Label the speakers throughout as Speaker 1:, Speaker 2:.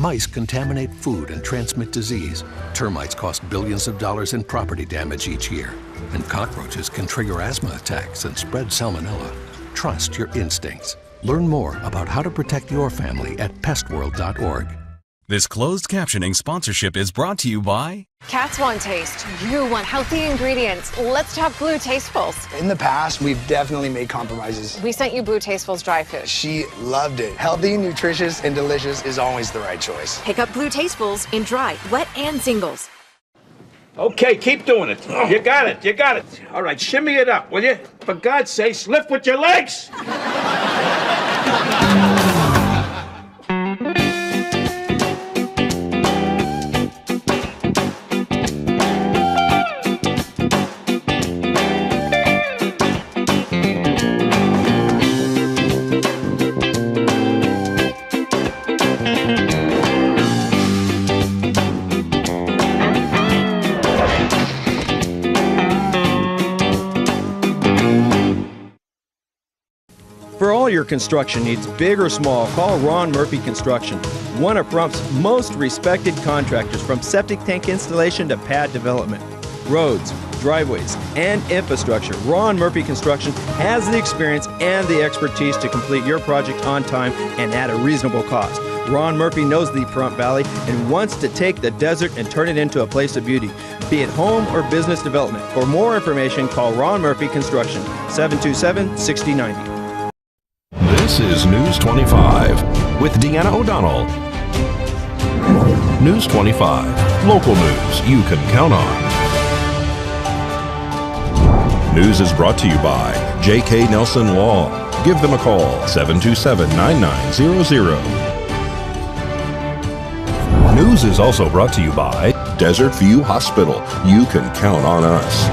Speaker 1: Mice contaminate food and transmit disease. Termites cost billions of dollars in property damage each year. And cockroaches can trigger asthma attacks and spread salmonella. Trust your instincts. Learn more about how to protect your family at pestworld.org.
Speaker 2: This closed captioning sponsorship is brought to you by...
Speaker 3: Cats want taste. You want healthy ingredients. Let's talk Blue Tastefuls.
Speaker 4: In the past, we've definitely made compromises.
Speaker 3: We sent you Blue Tastefuls dry food.
Speaker 4: She loved it. Healthy, nutritious, and delicious is always the right choice.
Speaker 5: Pick up Blue Tastefuls in dry, wet, and singles.
Speaker 6: Okay, keep doing it. You got it, you got it. All right, shimmy it up, will you? For God's sake, lift with your legs!
Speaker 7: For all your construction needs, big or small, call Ron Murphy Construction, one of Rump's most respected contractors, from septic tank installation to pad development. Roads, driveways, and infrastructure. Ron Murphy Construction has the experience and the expertise to complete your project on time and at a reasonable cost. Ron Murphy knows the Pahrump Valley and wants to take the desert and turn it into a place of beauty, be it home or business development. For more information, call Ron Murphy Construction, 727-6090.
Speaker 8: This is News 25 with Deanna O'Donnell. News 25, local news you can count on. News is brought to you by J.K. Nelson Law. Give them a call, 727-9900. News is also brought to you by Desert View Hospital. You can count on us.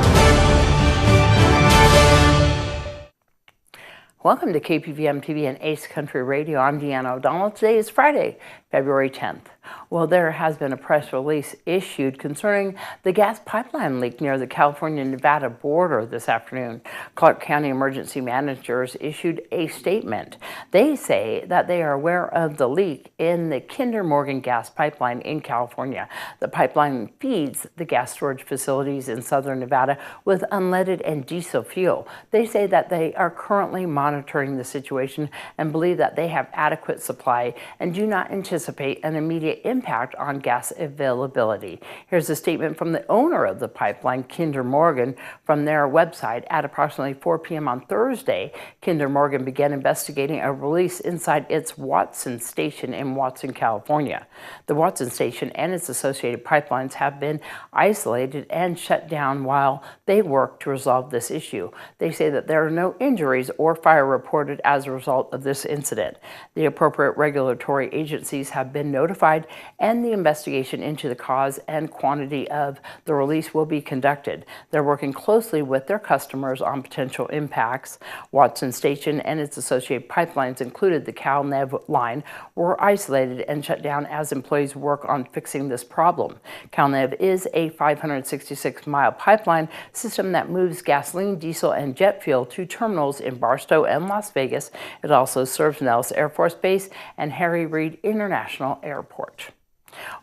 Speaker 9: Welcome to KPVM TV and Ace Country Radio. I'm Deanna O'Donnell. Today is Friday, February 10th. Well, there has been a press release issued concerning the gas pipeline leak near the California-Nevada border this afternoon. Clark County emergency managers issued a statement. They say that they are aware of the leak in the Kinder Morgan gas pipeline in California. The pipeline feeds the gas storage facilities in southern Nevada with unleaded and diesel fuel. They say that they are currently monitoring the situation and believe that they have adequate supply and do not anticipate an immediate impact on gas availability. Here's a statement from the owner of the pipeline, Kinder Morgan, from their website. At approximately 4 p.m. on Thursday, Kinder Morgan began investigating a release inside its Watson station in Watson, California. The Watson station and its associated pipelines have been isolated and shut down while they work to resolve this issue. They say that there are no injuries or fire reported as a result of this incident. The appropriate regulatory agencies have been notified, and the investigation into the cause and quantity of the release will be conducted. They're working closely with their customers on potential impacts. Watson Station and its associated pipelines, included the CalNev line, were isolated and shut down as employees work on fixing this problem. CalNev is a 566-mile pipeline system that moves gasoline, diesel, and jet fuel to terminals in Barstow and Las Vegas. It also serves Nellis Air Force Base and Harry Reid International Airport.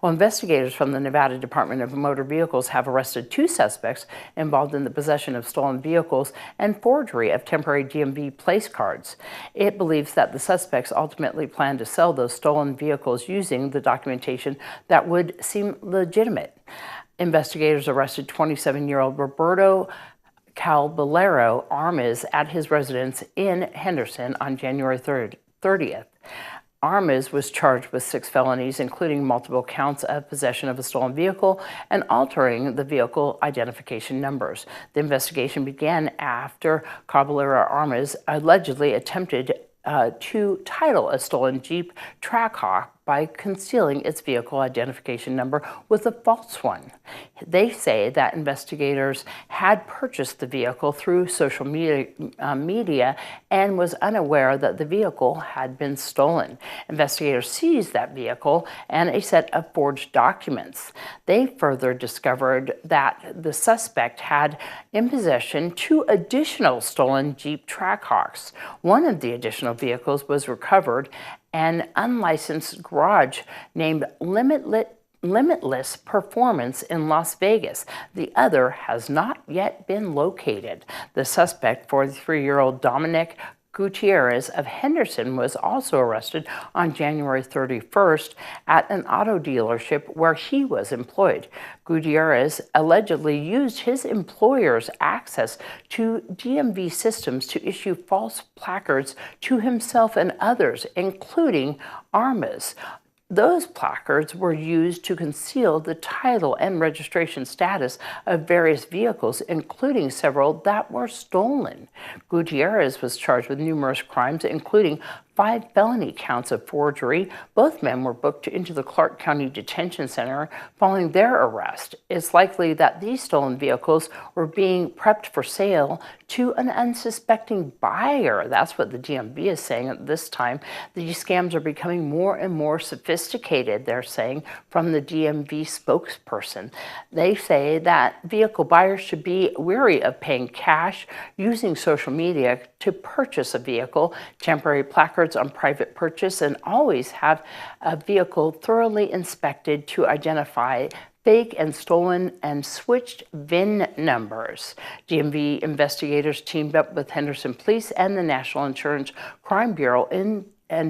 Speaker 9: Well, investigators from the Nevada Department of Motor Vehicles have arrested 2 suspects involved in the possession of stolen vehicles and forgery of temporary DMV place cards. It believes that the suspects ultimately plan to sell those stolen vehicles using the documentation that would seem legitimate. Investigators arrested 27-year-old Roberto Caballero Armas at his residence in Henderson on January 30th. Armas was charged with 6 felonies, including multiple counts of possession of a stolen vehicle and altering the vehicle identification numbers. The investigation began after Caballero Armas allegedly attempted to title a stolen Jeep Trackhawk by concealing its vehicle identification number with a false one. They say that investigators had purchased the vehicle through social media and was unaware that the vehicle had been stolen. Investigators seized that vehicle and a set of forged documents. They further discovered that the suspect had in possession 2 additional stolen Jeep Trackhawks. One of the additional vehicles was recovered an unlicensed garage named Limitless Performance in Las Vegas. The other has not yet been located. The suspect, 43-year-old Dominic Gutierrez of Henderson, was also arrested on January 31st at an auto dealership where he was employed. Gutierrez allegedly used his employer's access to DMV systems to issue false placards to himself and others, including ARMAs. Those placards were used to conceal the title and registration status of various vehicles, including several that were stolen. Gutierrez was charged with numerous crimes, including 5 felony counts of forgery. Both men were booked into the Clark County Detention Center following their arrest. It's likely that these stolen vehicles were being prepped for sale to an unsuspecting buyer. That's what the DMV is saying at this time. These scams are becoming more and more sophisticated, they're saying, from the DMV spokesperson. They say that vehicle buyers should be wary of paying cash, using social media to purchase a vehicle, temporary placards on private purchase, and always have a vehicle thoroughly inspected to identify fake and stolen and switched VIN numbers. DMV investigators teamed up with Henderson Police and the National Insurance Crime Bureau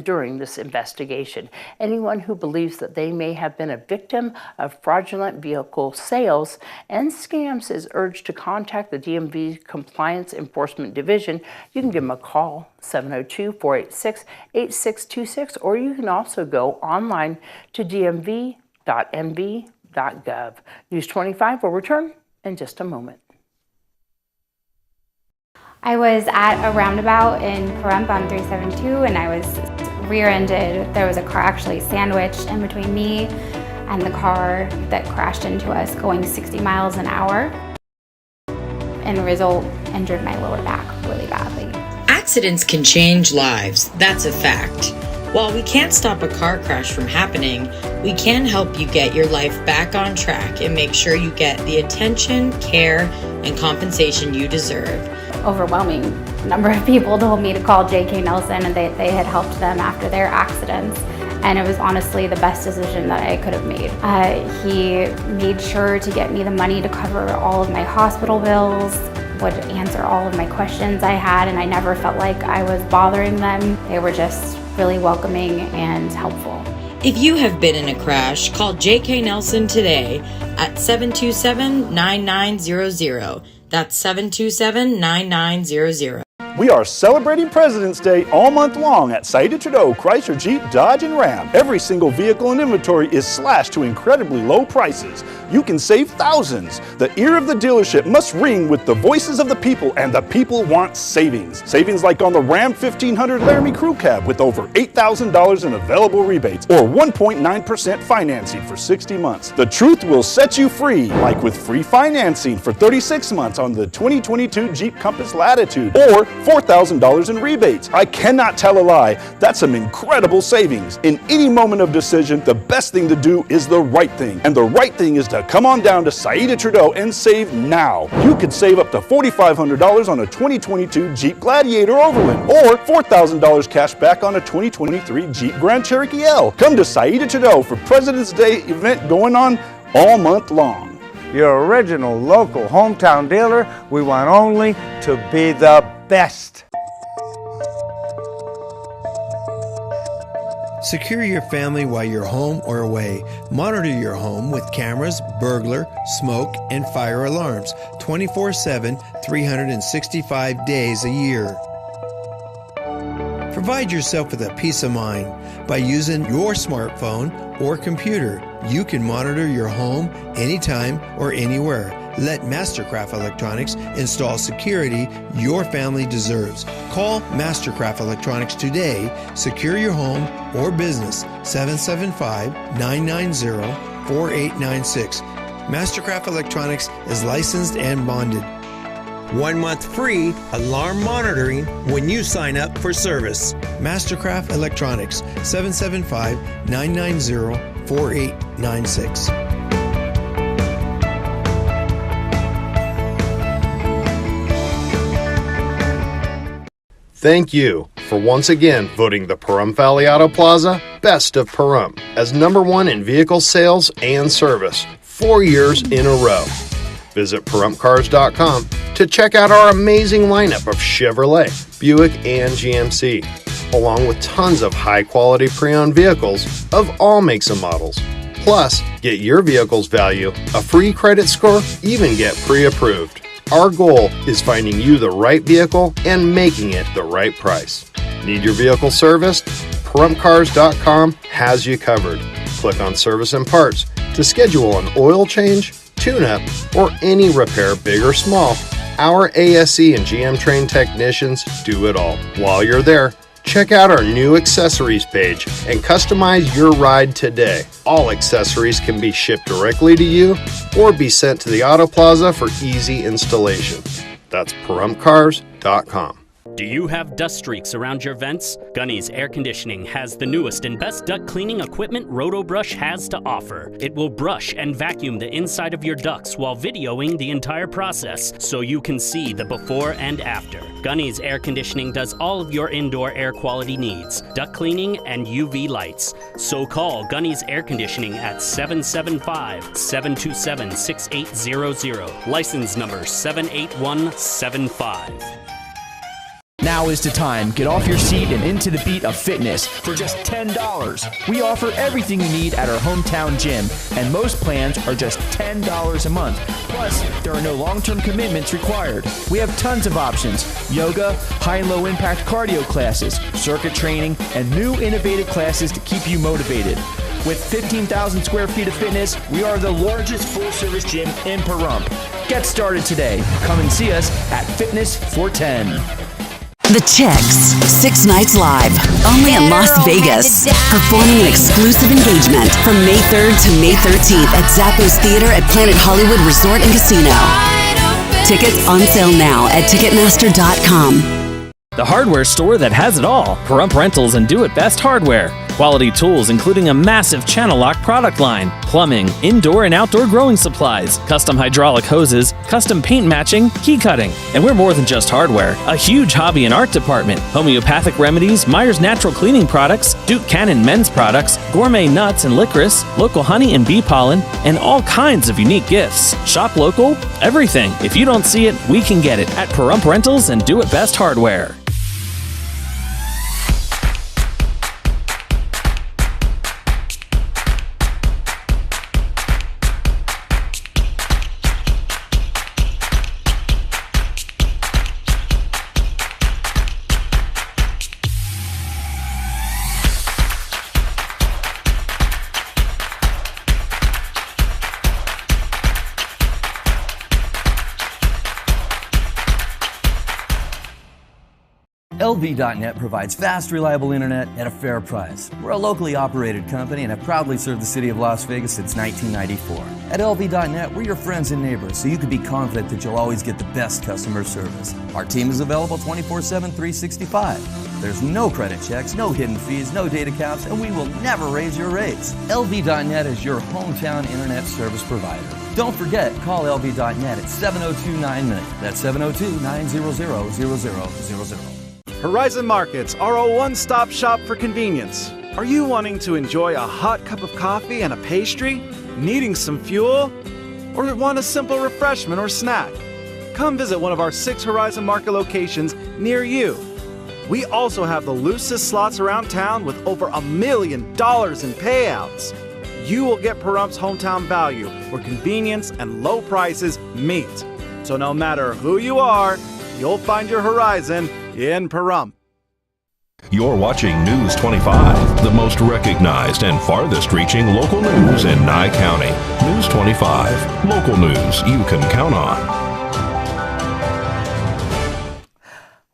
Speaker 9: during this investigation. Anyone who believes that they may have been a victim of fraudulent vehicle sales and scams is urged to contact the DMV Compliance Enforcement Division. You can give them a call, 702-486-8626, or you can also go online to dmv.mv.gov. News 25 will return in just a moment.
Speaker 10: I was at a roundabout in Pahrump on 372 and I was rear-ended. There was a car actually sandwiched in between me and the car that crashed into us going 60 miles an hour. And the result injured my lower back really badly.
Speaker 11: Accidents can change lives, that's a fact. While we can't stop a car crash from happening, we can help you get your life back on track and make sure you get the attention, care, and compensation you deserve.
Speaker 10: Overwhelming number of people told me to call J.K. Nelson and they had helped them after their accidents. And it was honestly the best decision that I could have made. He made sure to get me the money to cover all of my hospital bills, would answer all of my questions I had, and I never felt like I was bothering them. They were just really welcoming and helpful.
Speaker 11: If you have been in a crash, call J.K. Nelson today at 727-9900. That's 727-9900.
Speaker 12: We are celebrating President's Day all month long at Saida Trudeau Chrysler, Jeep, Dodge, and Ram. Every single vehicle in inventory is slashed to incredibly low prices. You can save thousands. The ear of the dealership must ring with the voices of the people, and the people want savings. Savings like on the Ram 1500 Laramie Crew Cab with over $8,000 in available rebates or 1.9% financing for 60 months. The truth will set you free, like with free financing for 36 months on the 2022 Jeep Compass Latitude or $4,000 in rebates. I cannot tell a lie. That's some incredible savings. In any moment of decision, the best thing to do is the right thing. And the right thing is to come on down to Saida Trudeau and save now. You could save up to $4,500 on a 2022 Jeep Gladiator Overland or $4,000 cash back on a 2023 Jeep Grand Cherokee L. Come to Saida Trudeau for President's Day event going on all month long.
Speaker 13: Your original local hometown dealer, we want only to be the best.
Speaker 14: Secure your family while you're home or away. Monitor your home with cameras, burglar, smoke, and fire alarms 24/7, 365 days a year. Provide yourself with a peace of mind by using your smartphone or computer. You can monitor your home anytime or anywhere. Let Mastercraft Electronics install security your family deserves. Call Mastercraft Electronics today. Secure your home or business, 775-990-4896. Mastercraft Electronics is licensed and bonded. 1 month free alarm monitoring when you sign up for service. Mastercraft Electronics, 775-990-4896.
Speaker 15: Thank you for once again voting the Pahrump Valley Auto Plaza Best of Pahrump as #1 in vehicle sales and service 4 years in a row. Visit PahrumpCars.com to check out our amazing lineup of Chevrolet, Buick, and GMC, along with tons of high-quality pre-owned vehicles of all makes and models. Plus, get your vehicle's value, a free credit score, even get pre-approved. Our goal is finding you the right vehicle and making it the right price. Need your vehicle serviced? PahrumpCars.com has you covered. Click on Service and Parts to schedule an oil change, tune-up, or any repair, big or small. Our ASE and GM trained technicians do it all. While you're there, check out our new accessories page and customize your ride today. All accessories can be shipped directly to you or be sent to the Auto Plaza for easy installation. That's PahrumpCars.com.
Speaker 16: Do you have dust streaks around your vents? Gunny's Air Conditioning has the newest and best duct cleaning equipment RotoBrush has to offer. It will brush and vacuum the inside of your ducts while videoing the entire process so you can see the before and after. Gunny's Air Conditioning does all of your indoor air quality needs, duct cleaning and UV lights. So call Gunny's Air Conditioning at 775-727-6800. License number 78175.
Speaker 17: Now is the time. Get off your seat and into the beat of fitness for just $10. We offer everything you need at our hometown gym, and most plans are just $10 a month. Plus, there are no long-term commitments required. We have tons of options: yoga, high and low impact cardio classes, circuit training, and new innovative classes to keep you motivated. With 15,000 square feet of fitness, we are the largest full-service gym in Pahrump. Get started today. Come and see us at Fitness 410.
Speaker 18: The Chicks, 6 nights live, only in Las Vegas. Performing an exclusive engagement from May 3rd to May 13th at Zappos Theater at Planet Hollywood Resort and Casino. Tickets on sale now at Ticketmaster.com.
Speaker 19: The hardware store that has it all. Pahrump Rentals and Do It Best Hardware. Quality tools including a massive channel lock product line, plumbing, indoor and outdoor growing supplies, custom hydraulic hoses, custom paint matching, key cutting. And we're more than just hardware. A huge hobby and art department, homeopathic remedies, Myers Natural Cleaning Products, Duke Cannon men's products, gourmet nuts and licorice, local honey and bee pollen, and all kinds of unique gifts. Shop local, everything. If you don't see it, we can get it at Pahrump Rentals and Do It Best Hardware.
Speaker 20: LV.net provides fast, reliable internet at a fair price. We're a locally operated company and have proudly served the city of Las Vegas since 1994. At LV.net, we're your friends and neighbors, so you can be confident that you'll always get the best customer service. Our team is available 24/7, 365. There's no credit checks, no hidden fees, no data caps, and we will never raise your rates. LV.net is your hometown internet service provider. Don't forget, call LV.net at 702-9-MILLION. That's 702-900-0000.
Speaker 21: Horizon Markets are a one-stop shop for convenience. Are you wanting to enjoy a hot cup of coffee and a pastry? Needing some fuel? Or want a simple refreshment or snack? Come visit one of our 6 Horizon Market locations near you. We also have the loosest slots around town with over $1 million in payouts. You will get Pahrump's hometown value where convenience and low prices meet. So no matter who you are, you'll find your Horizon in Pahrump.
Speaker 8: You're watching News 25, the most recognized and farthest reaching local news in Nye County. News 25, local news you can count on.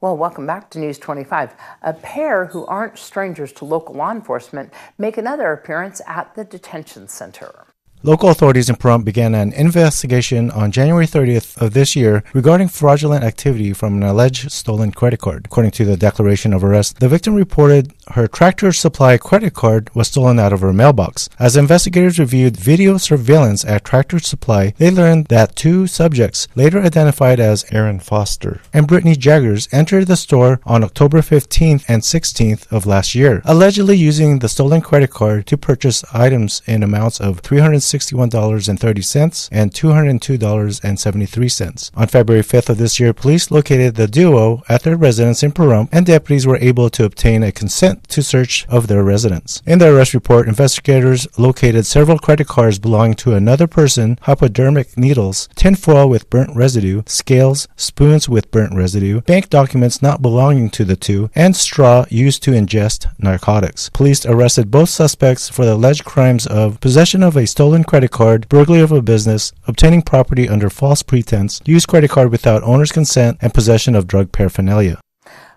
Speaker 9: Well, welcome back to News 25. A pair who aren't strangers to local law enforcement make another appearance at the detention center.
Speaker 1: Local authorities in Pahrump began an investigation on January 30th of this year regarding fraudulent activity from an alleged stolen credit card. According to the declaration of arrest, the victim reported her Tractor Supply credit card was stolen out of her mailbox. As investigators reviewed video surveillance at Tractor Supply, they learned that two subjects, later identified as Aaron Foster and Brittany Jaggers, entered the store on October 15th and 16th of last year, allegedly using the stolen credit card to purchase items in amounts of $361.30 and $202.73. On February 5th of this year, police located the duo at their residence in Pahrump, and deputies were able to obtain a consent to search of their residence. In the arrest report, investigators located several credit cards belonging to another person, hypodermic needles, tinfoil with burnt residue, scales, spoons with burnt residue, bank documents not belonging to the two, and straw used to ingest narcotics. Police arrested both suspects for the alleged crimes of possession of a stolen credit card, burglary of a business, obtaining property under false pretense, used credit card without owner's consent, and possession of drug paraphernalia.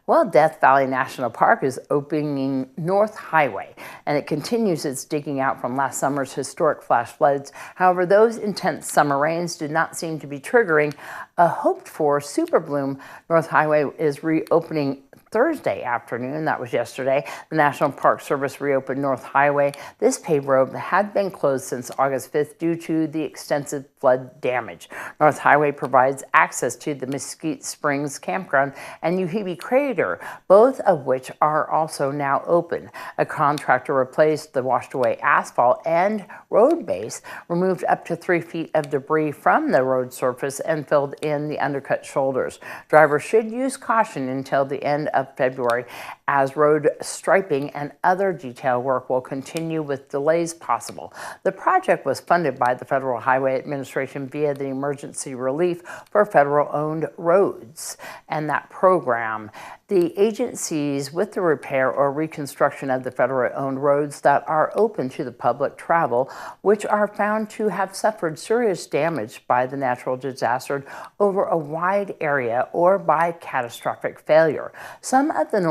Speaker 9: Well, Death Valley National Park is opening North Highway, and it continues its digging out from last summer's historic flash floods. However, those intense summer rains did not seem to be triggering a hoped-for super bloom. North Highway is reopening Thursday afternoon. That was yesterday. The National Park Service reopened North Highway. This paved road had been closed since August 5th due to the extensive flood damage. North Highway provides access to the Mesquite Springs Campground and Uhibi Crater, both of which are also now open. A contractor replaced the washed away asphalt and road base, removed up to 3 feet of debris from the road surface, and filled in the undercut shoulders. Drivers should use caution until the end of February, as road striping and other detail work will continue with delays possible. The project was funded by the Federal Highway Administration via the Emergency Relief for Federal-Owned Roads, and that program, the agencies with the repair or reconstruction of the federal-owned roads that are open to the public travel, which are found to have suffered serious damage by the natural disaster over a wide area or by catastrophic failure. Some of the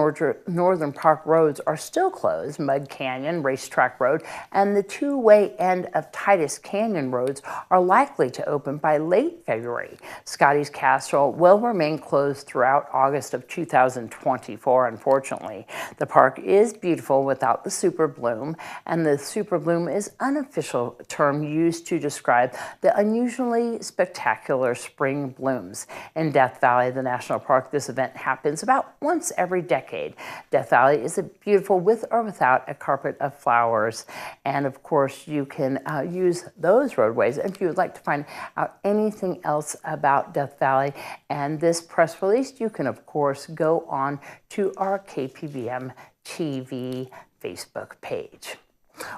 Speaker 9: northern park roads are still closed. Mud Canyon, Racetrack Road, and the two-way end of Titus Canyon roads are likely to open by late February. Scotty's Castle will remain closed throughout August of 2024, unfortunately. The park is beautiful without the super bloom, and the super bloom is an unofficial term used to describe the unusually spectacular spring blooms. In Death Valley, the national park, this event happens about once every decade. Death Valley is beautiful with or without a carpet of flowers. And of course, you can use those roadways. And if you would like to find out anything else about Death Valley and this press release, you can of course go on to our KPVM TV Facebook page.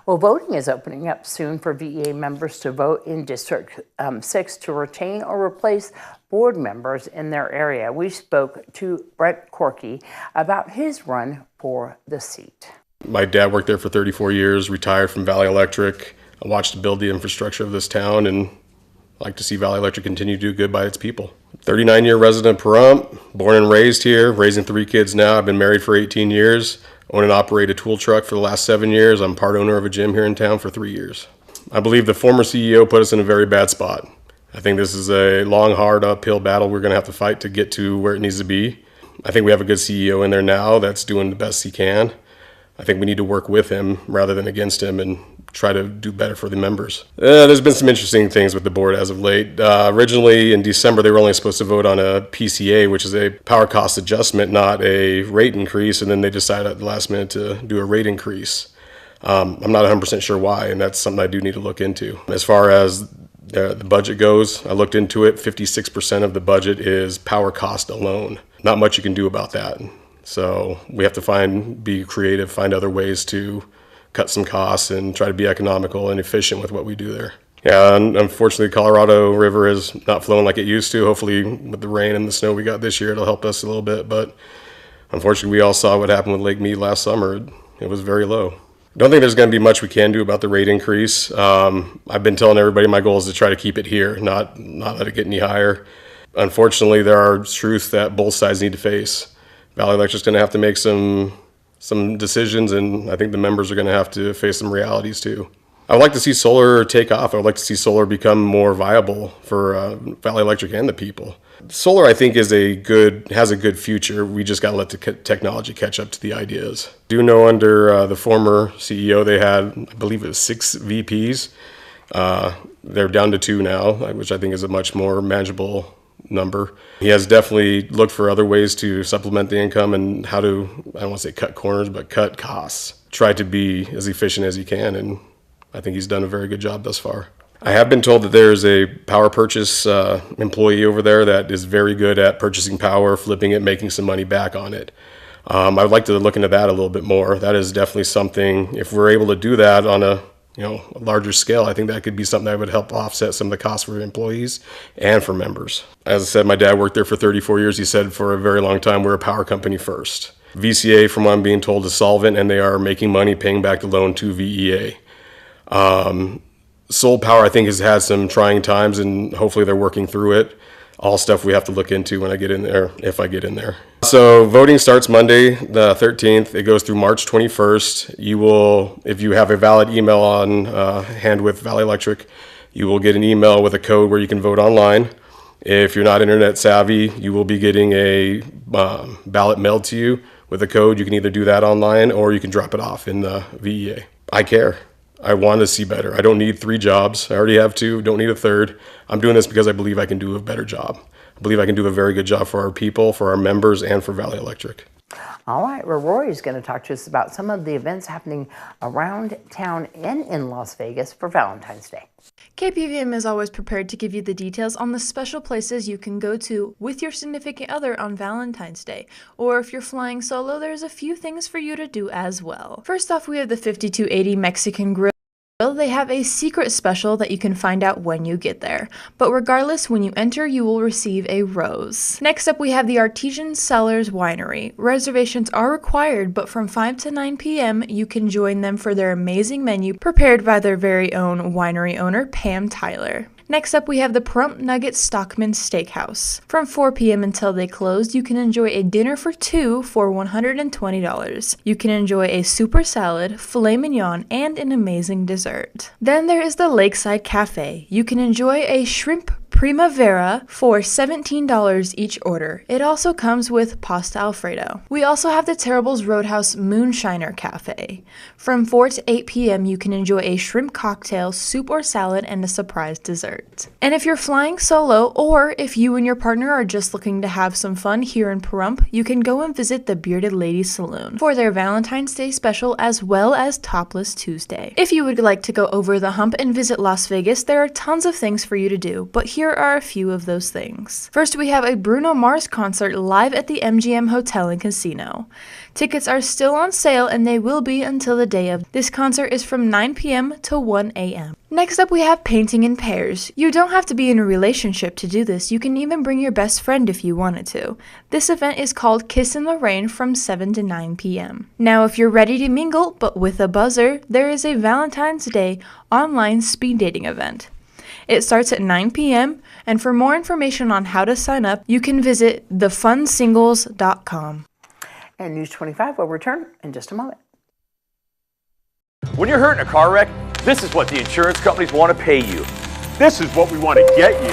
Speaker 9: Well, voting is opening up soon for VEA members to vote in District 6 to retain or replace board members in their area. We spoke to Brett Corky about his run for the seat.
Speaker 22: My dad worked there for 34 years, retired from Valley Electric. I watched him build the infrastructure of this town, and I like to see Valley Electric continue to do good by its people. 39-year resident of Pahrump, born and raised here, raising 3 kids now. I've been married for 18 years. Own and operate a tool truck for the last 7 years. I'm part owner of a gym here in town for 3 years. I believe the former CEO put us in a very bad spot. I think this is a long, hard, uphill battle we're going to have to fight to get to where it needs to be. I think we have a good CEO in there now that's doing the best he can. I think we need to work with him rather than against him and try to do better for the members. There's been some interesting things with the board as of late. Originally in December, they were only supposed to vote on a PCA, which is a power cost adjustment, not a rate increase. And then they decided at the last minute to do a rate increase. I'm not 100% sure why, and that's something I do need to look into. As far as the budget goes, I looked into it. 56% of the budget is power cost alone. Not much you can do about that. So we have to be creative, find other ways to cut some costs and try to be economical and efficient with what we do there. Yeah, and unfortunately, Colorado River is not flowing like it used to. Hopefully, with the rain and the snow we got this year, it'll help us a little bit. But unfortunately, we all saw what happened with Lake Mead last summer. It was very low. I don't think there's going to be much we can do about the rate increase. I've been telling everybody my goal is to try to keep it here, not let it get any higher. Unfortunately, there are truths that both sides need to face. Valley Electric's going to have to make some decisions, and I think the members are going to have to face some realities too. I would like to see solar take off. I would like to see solar become more viable for Valley Electric and the people. Solar, I think, has a good future. We just got to let the technology catch up to the ideas. I do know under the former CEO, they had, I believe it was 6 VPs. They're down to 2 now, which I think is a much more manageable number. He has definitely looked for other ways to supplement the income and how to, I don't want to say cut corners, but cut costs. Try to be as efficient as he can, and I think he's done a very good job thus far. I have been told that there's a power purchase employee over there that is very good at purchasing power, flipping it, making some money back on it. I would like to look into that a little bit more. That is definitely something, if we're able to do that on a larger scale, I think that could be something that would help offset some of the costs for employees and for members. As I said, my dad worked there for 34 years. He said for a very long time, we're a power company first. VCA, from what I'm being told, is solvent, and they are making money paying back the loan to VEA. Soul Power, I think, has had some trying times, and hopefully they're working through it. All stuff we have to look into when I get in there, if I get in there. So voting starts Monday, the 13th. It goes through March 21st. You will, if you have a valid email on hand with Valley Electric, you will get an email with a code where you can vote online. If you're not internet savvy, you will be getting a ballot mailed to you with a code. You can either do that online or you can drop it off in the VEA. I care. I want to see better. I don't need 3 jobs. I already have 2. Don't need a 3rd. I'm doing this because I believe I can do a better job. I believe I can do a very good job for our people, for our members, and for Valley Electric.
Speaker 9: All right, well, Rory's going to talk to us about some of the events happening around town and in Las Vegas for Valentine's Day.
Speaker 2: KPVM is always prepared to give you the details on the special places you can go to with your significant other on Valentine's Day. Or if you're flying solo, there's a few things for you to do as well. First off, we have the 5280 Mexican Grill. They have a secret special that you can find out when you get there. But regardless, when you enter, you will receive a rose. Next up, we have the Artesian Cellars Winery. Reservations are required, but from 5 to 9 p.m., you can join them for their amazing menu prepared by their very own winery owner, Pam Tyler. Next up, we have the Pahrump Nugget Stockman Steakhouse. From 4 p.m. until they close, you can enjoy a dinner for 2 for $120. You can enjoy a super salad, filet mignon, and an amazing dessert. Then there is the Lakeside Cafe. You can enjoy a shrimp Primavera for $17 each order. It also comes with pasta alfredo. We also have the Terrible's Roadhouse Moonshiner Cafe. From 4 to 8 p.m. you can enjoy a shrimp cocktail, soup or salad, and a surprise dessert. And if you're flying solo, or if you and your partner are just looking to have some fun here in Pahrump, you can go and visit the Bearded Ladies Saloon for their Valentine's Day special as well as Topless Tuesday. If you would like to go over the hump and visit Las Vegas, there are tons of things for you to do, but here are a few of those things. First, we have a Bruno Mars concert live at the MGM Hotel and Casino. Tickets are still on sale and they will be until the day of. This concert is from 9 p.m. to 1 a.m. Next up, we have painting in pairs. You don't have to be in a relationship to do this. You can even bring your best friend if you wanted to. This event is called Kiss in the Rain from 7 to 9 p.m. Now, if you're ready to mingle, but with a buzzer, there is a Valentine's Day online speed dating event. It starts at 9 p.m., and for more information on how to sign up, you can visit thefunsingles.com.
Speaker 9: And News 25 will return in just a moment.
Speaker 3: When you're hurt in a car wreck, this is what the insurance companies want to pay you. This is what we want to get you.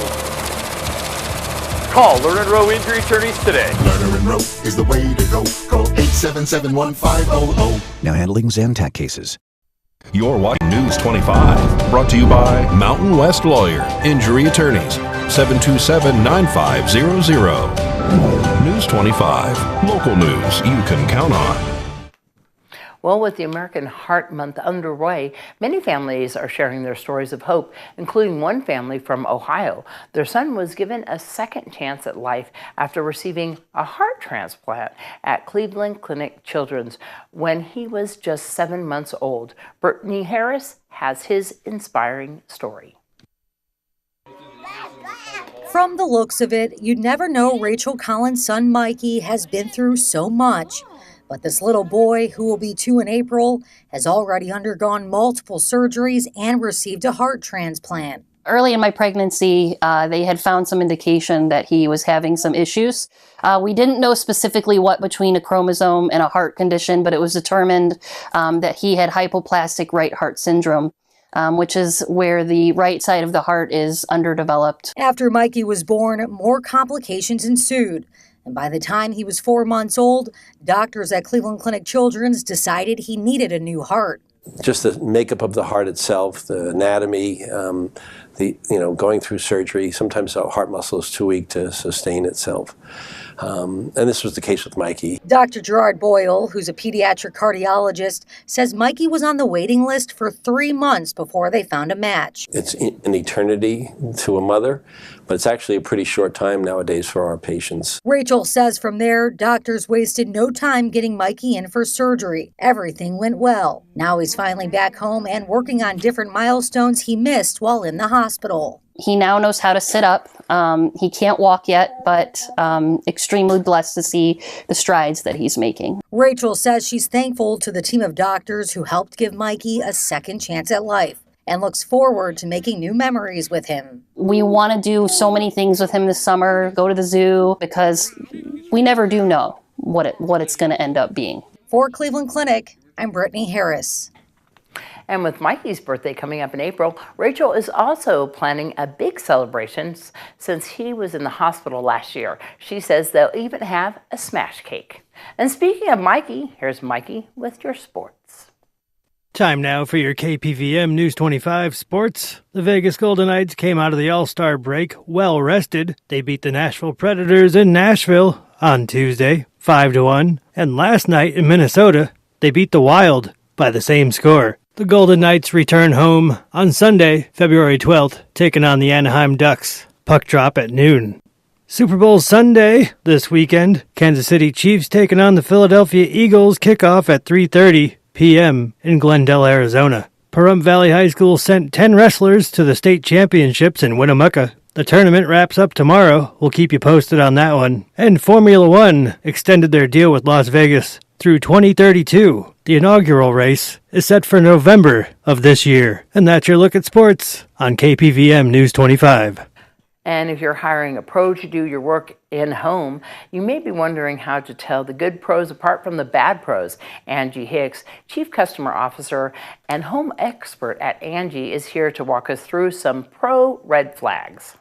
Speaker 3: Call Lerner & Rowe Injury Attorneys today.
Speaker 23: Lerner & Rowe is the way to go. Call 877-1500.
Speaker 24: Now handling Zantac cases.
Speaker 8: You're watching News 25, brought to you by Mountain West Lawyer, Injury Attorneys, 727-9500. News 25, local news you can count on.
Speaker 9: Well, with the American Heart Month underway, many families are sharing their stories of hope, including one family from Ohio. Their son was given a second chance at life after receiving a heart transplant at Cleveland Clinic Children's when he was just 7 months old. Brittany Harris has his inspiring story.
Speaker 25: From the looks of it, you'd never know Rachel Collins' son Mikey has been through so much. But this little boy, who will be 2 in April, has already undergone multiple surgeries and received a heart transplant.
Speaker 26: Early in my pregnancy, they had found some indication that he was having some issues. We didn't know specifically what between a chromosome and a heart condition, but it was determined that he had hypoplastic right heart syndrome. which is where the right side of the heart is underdeveloped.
Speaker 25: After Mikey was born, more complications ensued. And by the time he was 4 months old, doctors at Cleveland Clinic Children's decided he needed a new heart.
Speaker 4: Just the makeup of the heart itself, the anatomy, going through surgery. Sometimes the heart muscle is too weak to sustain itself. And this was the case with Mikey.
Speaker 25: Dr. Gerard Boyle, who's a pediatric cardiologist, says Mikey was on the waiting list for 3 months before they found a match.
Speaker 4: It's an eternity to a mother, but it's actually a pretty short time nowadays for our patients.
Speaker 25: Rachel says from there, doctors wasted no time getting Mikey in for surgery. Everything went well. Now he's finally back home and working on different milestones he missed while in the hospital.
Speaker 26: He now knows how to sit up. He can't walk yet, but extremely blessed to see the strides that he's making.
Speaker 25: Rachel says she's thankful to the team of doctors who helped give Mikey a second chance at life and looks forward to making new memories with him.
Speaker 26: We want to do so many things with him this summer, go to the zoo, because we never do know what it's going to end up being.
Speaker 25: For Cleveland Clinic, I'm Brittany Harris.
Speaker 9: And with Mikey's birthday coming up in April, Rachel is also planning a big celebration since he was in the hospital last year. She says they'll even have a smash cake. And speaking of Mikey, here's Mikey with your sports.
Speaker 5: Time now for your KPVM News 25 sports. The Vegas Golden Knights came out of the All-Star break well rested. They beat the Nashville Predators in Nashville on Tuesday, 5-1. And last night in Minnesota, they beat the Wild by the same score. The Golden Knights return home on Sunday, February 12th, taking on the Anaheim Ducks. Puck drop at noon. Super Bowl Sunday this weekend. Kansas City Chiefs taking on the Philadelphia Eagles. Kickoff at 3:30 p.m. in Glendale, Arizona. Pahrump Valley High School sent 10 wrestlers to the state championships in Winnemucca. The tournament wraps up tomorrow. We'll keep you posted on that one. And Formula One extended their deal with Las Vegas through 2032. The inaugural race is set for November of this year. And that's your look at sports on KPVM News 25.
Speaker 9: And if you're hiring a pro to do your work in home, you may be wondering how to tell the good pros apart from the bad pros. Angie Hicks, Chief Customer Officer and home expert at Angie, is here to walk us through some pro red flags.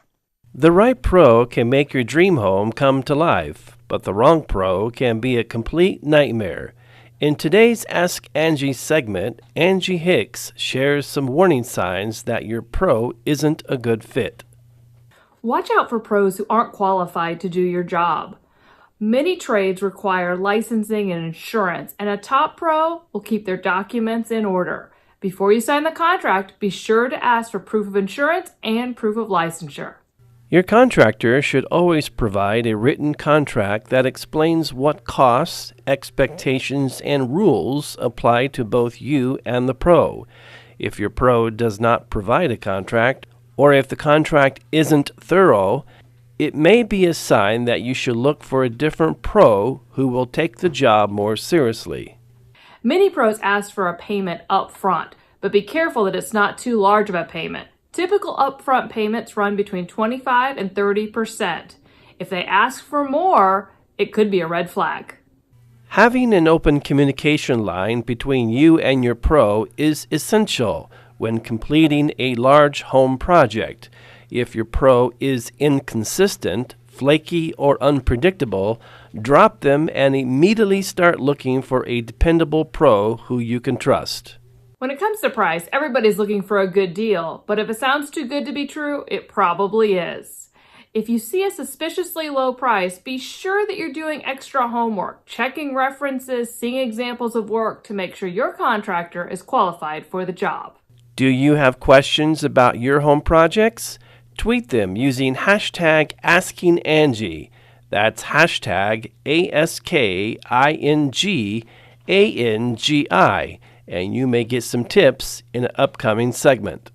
Speaker 6: The right pro can make your dream home come to life, but the wrong pro can be a complete nightmare. In today's Ask Angie segment, Angie Hicks shares some warning signs that your pro isn't a good fit.
Speaker 7: Watch out for pros who aren't qualified to do your job. Many trades require licensing and insurance, and a top pro will keep their documents in order. Before you sign the contract, be sure to ask for proof of insurance and proof of licensure.
Speaker 6: Your contractor should always provide a written contract that explains what costs, expectations, and rules apply to both you and the pro. If your pro does not provide a contract, or if the contract isn't thorough, it may be a sign that you should look for a different pro who will take the job more seriously.
Speaker 7: Many pros ask for a payment up front, but be careful that it's not too large of a payment. Typical upfront payments run between 25% and 30%. If they ask for more, it could be a red flag.
Speaker 6: Having an open communication line between you and your pro is essential when completing a large home project. If your pro is inconsistent, flaky, or unpredictable, drop them and immediately start looking for a dependable pro who you can trust.
Speaker 7: When it comes to price, everybody's looking for a good deal, but if it sounds too good to be true, it probably is. If you see a suspiciously low price, be sure that you're doing extra homework, checking references, seeing examples of work to make sure your contractor is qualified for the job.
Speaker 6: Do you have questions about your home projects? Tweet them using hashtag AskingAngie. That's hashtag AskingAngie, and you may get some tips in an upcoming segment.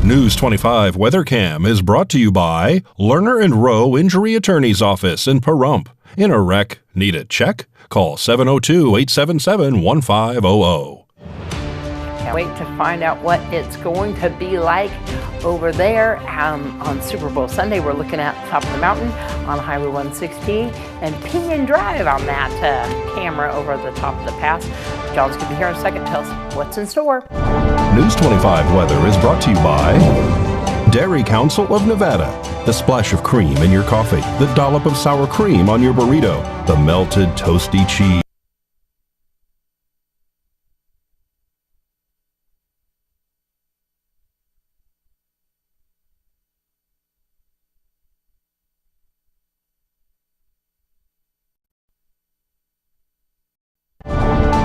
Speaker 8: News 25 WeatherCam is brought to you by Lerner & Rowe Injury Attorney's Office in Pahrump. In a wreck, need a check? Call 702-877-1500.
Speaker 9: Can't wait to find out what it's going to be like over there on Super Bowl Sunday. We're looking at the top of the mountain on Highway 160 and Pinion Drive on that camera over the top of the pass. John's going to be here in a second. Tell us what's in store.
Speaker 8: News 25 weather is brought to you by Dairy Council of Nevada. The splash of cream in your coffee, the dollop of sour cream on your burrito, the melted toasty cheese.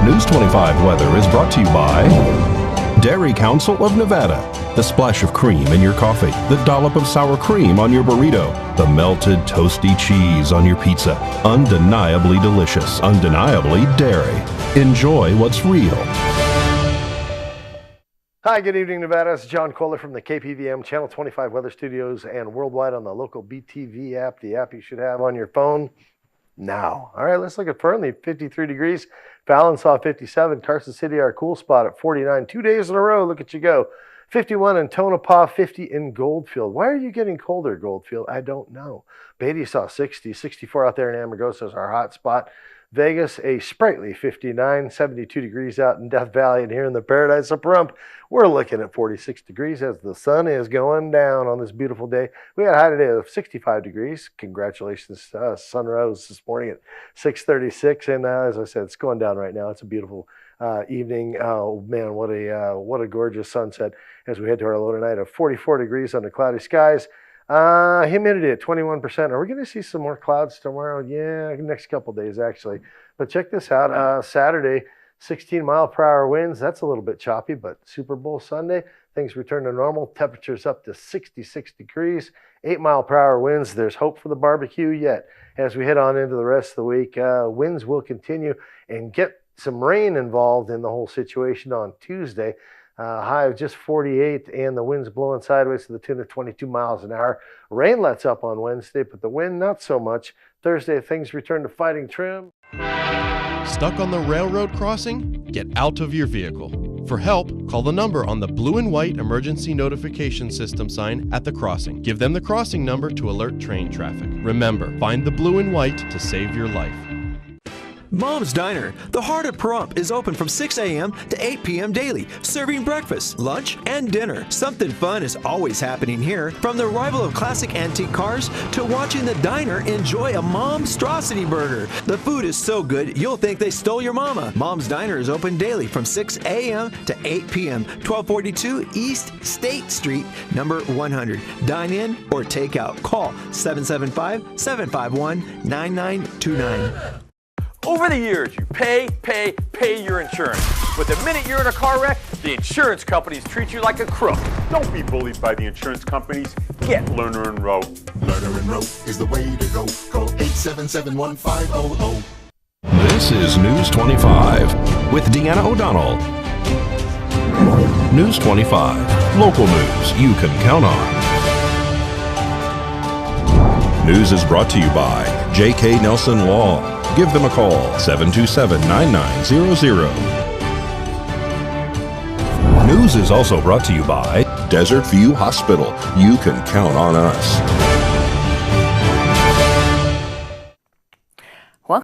Speaker 8: News 25 weather is brought to you by Dairy Council of Nevada. The splash of cream in your coffee, the dollop of sour cream on your burrito, the melted toasty cheese on your pizza. Undeniably delicious, undeniably dairy. Enjoy what's real.
Speaker 10: Hi, good evening, Nevada. It's John Kohler from the KPVM Channel 25 Weather Studios and worldwide on the local BTV app, the app you should have on your phone now. All right, let's look at Fernley, 53 degrees. Fallon saw 57. Carson City, our cool spot at 49. 2 days in a row, look at you go. 51 in Tonopah, 50 in Goldfield. Why are you getting colder, Goldfield? I don't know. Beatty saw 60. 64 out there in Amargosa is our hot spot. Vegas, a sprightly 59, 72 degrees out in Death Valley, and here in the Paradise of Pahrump, we're looking at 46 degrees as the sun is going down on this beautiful day. We had a high today of 65 degrees. Congratulations, sun rose this morning at 6:36, and as I said, it's going down right now. It's a beautiful evening. Oh man, what a gorgeous sunset as we head to our low tonight of 44 degrees under cloudy skies. Humidity at 21%. Are we going to see some more clouds tomorrow? Yeah, next couple days actually. But check this out. Saturday, 16-mile-per-hour winds. That's a little bit choppy, but Super Bowl Sunday, things return to normal. Temperatures up to 66 degrees. 8-mile-per-hour winds. There's hope for the barbecue yet. As we head on into the rest of the week, winds will continue and get some rain involved in the whole situation on Tuesday. High of just 48, and the wind's blowing sideways to the tune of 22 miles an hour. Rain lets up on Wednesday, but the wind not so much. Thursday, things return to fighting trim.
Speaker 11: Stuck on the railroad crossing? Get out of your vehicle. For help, call the number on the blue and white emergency notification system sign at the crossing. Give them the crossing number to alert train traffic. Remember, find the blue and white to save your life.
Speaker 12: Mom's Diner, the heart of Pahrump, is open from 6 a.m. to 8 p.m. daily, serving breakfast, lunch, and dinner. Something fun is always happening here, from the arrival of classic antique cars to watching the diner enjoy a Momstrosity burger. The food is so good, you'll think they stole your mama. Mom's Diner is open daily from 6 a.m. to 8 p.m., 1242 East State Street, number 100. Dine in or take out. Call 775-751-9929.
Speaker 3: Over the years, you pay your insurance. But the minute you're in a car wreck, the insurance companies treat you like a crook.
Speaker 13: Don't be bullied by the insurance companies. Get Lerner and Rowe.
Speaker 23: Lerner and Rowe is the way to go. Call 877-1500.
Speaker 8: This is News 25 with Deanna O'Donnell. News 25, local news you can count on. News is brought to you by J.K. Nelson Law. Give them a call, 727-9900. News is also brought to you by Desert View Hospital. You can count on us.